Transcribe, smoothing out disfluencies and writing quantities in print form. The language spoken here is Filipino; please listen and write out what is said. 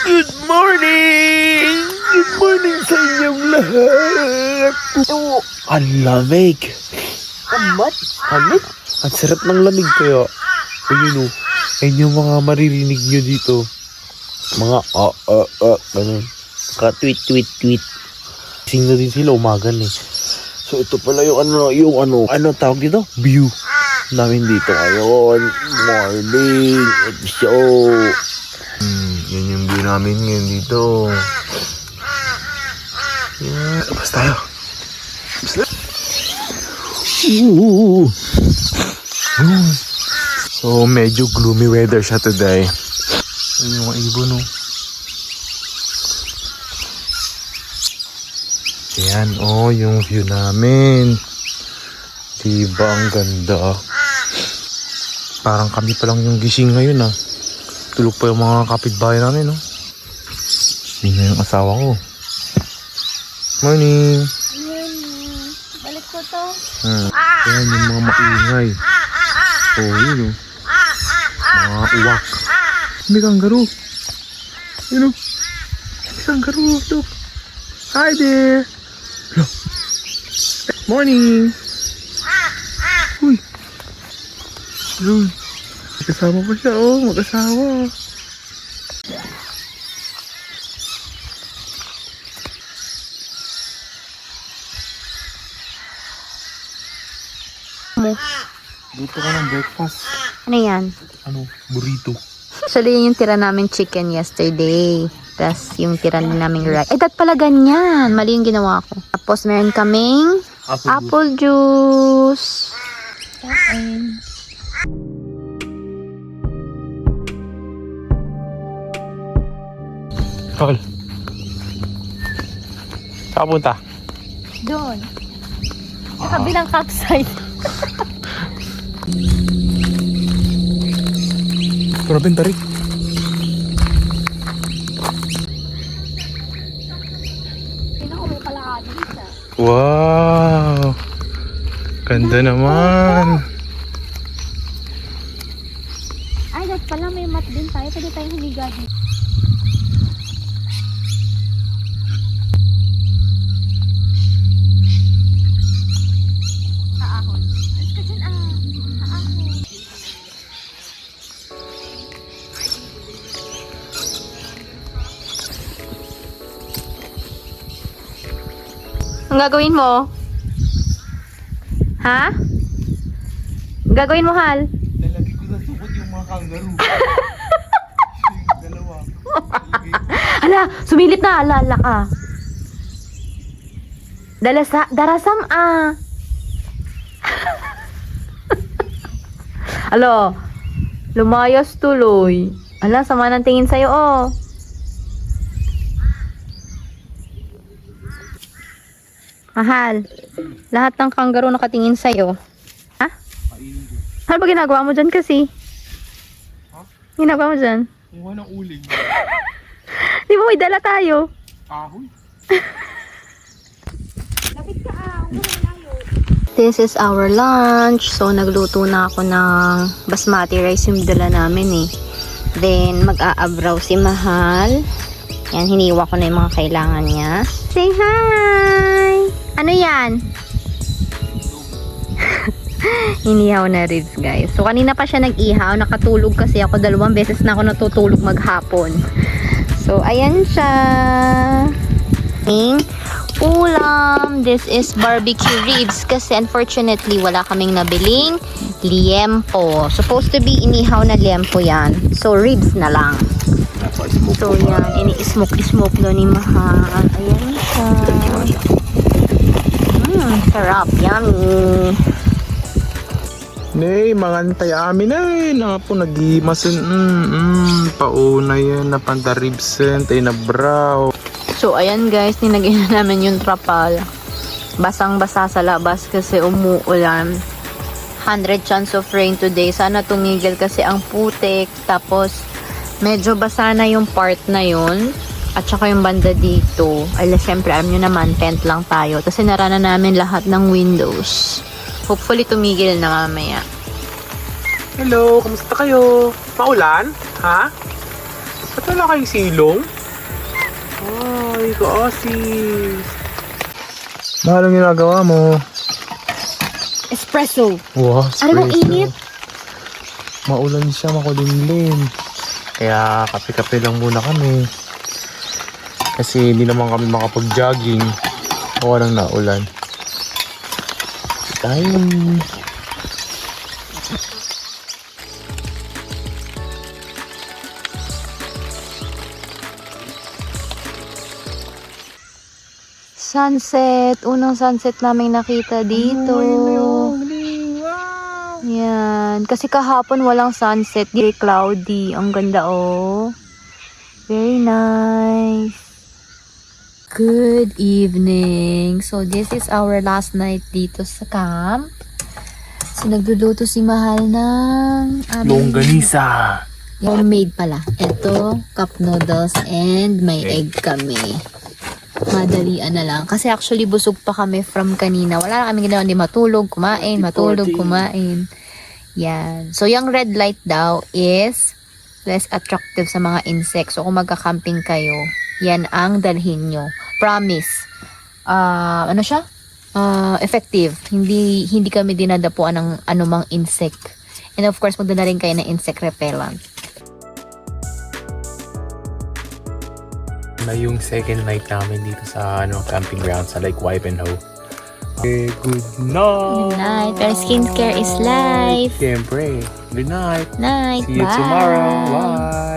Good morning! Good morning sa inyong lahat! Ang lamig! Amot? Ang sarap ng lamig kaya. Ayun o. Ayun yung mga maririnig nyo dito. Mga ganun. Ka-tweet. Sing na din sila umagan eh. So ito pala yung ano tawag dito? View namin dito ngayon. Morning. Ito show. Yan yung view namin ngayon dito. Yeah. Labas tayo. So medyo gloomy weather siya today. Yan yung mga ibon no. Ayan, yung view namin. Diba ang ganda? Parang kami pa lang yung gising ngayon Tulog pa yung mga kapitbahay namin Hindi na yung asawa ko. Morning! Balik ko to. Ayan yung mga maingay. Yun mga uwak. May kangaroo. Yun may kangaroo. Look. Hi there! Look. Morning! Uy! Yun. Magkasama pa siya, mag-asawa. Luto ka ng breakfast. Ano yan? Burrito. Actually, yun yung tira namin chicken yesterday. Tapos yung tira namin rice. Dat pala ganyan. Mali yung ginawa ko. Tapos meron kaming apple juice. Kakal. Saan punta? Doon. Sa kabilang campsite. Grabe ang tarik. Wow! Ganda naman. Ay, dat pala may mat din tayo. Pwede tayong humiga dito. Kaahon. Alis ka dyan kaahon. Ang gagawin mo? Ha? Ang gagawin mo, Hal? Nalagay ko na tukot yung mga kangaroo. Dalawa. Ala, sumilip na. Ala ka. Darasam Alo, lumayas tuloy. Ala, sama ng tingin sa'yo, Mahal, lahat ng kangaroo nakatingin sa'yo. Ha? Ano ba ginagawa mo dyan kasi? Ha? Ginagawa mo dyan? Kumuha ng uling. Di ba may dala tayo? Kahoy. Lapit ka This is our lunch. So, nagluto na ako ng basmati rice yung dala namin Then, mag-aabraw si Mahal. Yan, hiniwa ko na yung mga kailangan niya. Say hi! Ano yan? Inihaw na ribs, guys. So, kanina pa siya nag-ihaw. Nakatulog kasi ako. 2 beses na ako natutulog maghapon. So, ayan siya. Ulam. This is barbecue ribs. Kasi, unfortunately, wala kaming nabiling liempo. Supposed to be inihaw na liempo yan. So, ribs na lang. So, yan. Ini-smoke doon ni Mahal. Ayan siya. Sarap. Yummy. Nay, mangantay amin po nag-imasin. Pauna yan na pandaribsen. Tayo na braw. So, ayan guys. Ninagyan na namin yung trapal. Basang-basa sa labas kasi umuulan. 100 chance of rain today. Sana tumigil kasi ang putik. Tapos, medyo basa na yung part na yun. At saka yung banda dito. Ay, syempre, alam nyo naman, tent lang tayo. Tapos, sinara na namin lahat ng windows. Hopefully, tumigil na mamaya. Hello, kamusta kayo? Maulan? Ha? Ba't wala kayong silong? Ay, kaasis. Mahal, ang ginagawa mo? Espresso. Wow, Ano bang init? Maulan siya, makulimlim. Kaya kape-kape lang muna kami. Kasi hindi naman kami makapag-jogging. O walang naulan. Tayo. Sunset. Unang sunset namin nakita dito. Wow. Yan. Kasi kahapon walang sunset. Very cloudy. Ang ganda oh. Very nice. Good evening. So this is our last night dito sa camp. So nagluluto si Mahal ng Longganisa. homemade pala. Ito, cup noodles and may egg kami. Madalian na lang. Kasi actually busog pa kami from kanina. Wala na kami ginawa. Hindi matulog, kumain, matulog, kumain. Yan. So yung red light daw is less attractive sa mga insects. So kung magka-camping kayo, yan ang dalhin nyo. Promise. Ano siya? Effective. Hindi kami dinadapuan ng anumang insect. And of course, magdala rin kayo ng insect repellent. Na yung second night namin dito sa camping ground sa Lake Wivenhoe. Okay, good night. Good night. Pero skincare is life. Siyempre. Good night. Night. See you Bye. tomorrow. Bye.